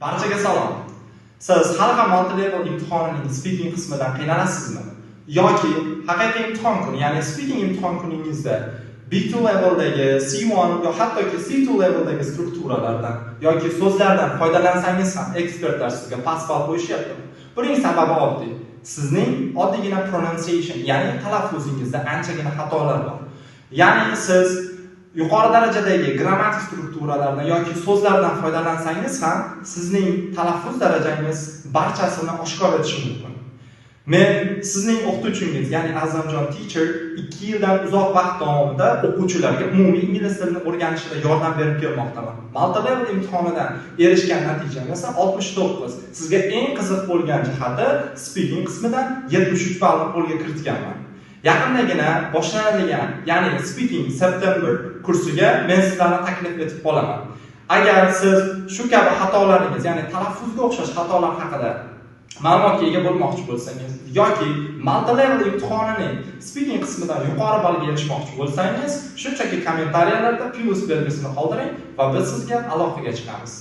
Barchaga salom. Siz hali multi-level imtihonining speaking qismidan qiynalansizmi? Yoki haqiqiy imtihon kuni, ya'ni speaking imtihon kuningizda B2 leveldagi, C1 yo hattoki C2 leveldagi strukturalardan yoki so'zlardan foydalansangiz ham ekspertlar sizga past ball qo'yishyapti. Buning sababi oddiy. Sizning oddiygina pronunciation, ya'ni talaffuzingizda anchagina xatolar bor. Ya'ni siz yuqori darajadagi grammatik strukturalardan yoki so'zlardan foydalansangiz ham sizning talaffuz darajangiz barchasini oshkor etishi mumkin. Men sizning o'qituvchingiz, ya'ni Azamjon teacher 2 yildan uzoq vaqt davomida o'quvchilarga umumiy ingliz tilini o'rganishida yordam berib kelmoqdaman. Multi-level imtihonidan erishgan natijam esa 69. Sizga eng qiziq bo'lgan jihati speaking qismidan 73 ballni qo'lga kiritganman. Yaqindagina boshlanadigan, ya'ni Speaking September kursiga men sizlarni taklif etib qolaman. Agar siz shu kabi xatolaringiz, ya'ni talaffuzga o'xshash xatolar haqida ma'lumotga ega bo'lmoqchi bo'lsangiz yoki multi-level imtihonining speaking qismidan yuqori ballga erishmoqchi bo'lsangiz, shunchaki kommentariyalarda plus belgisini qoldiring va biz sizga aloqaga chiqamiz.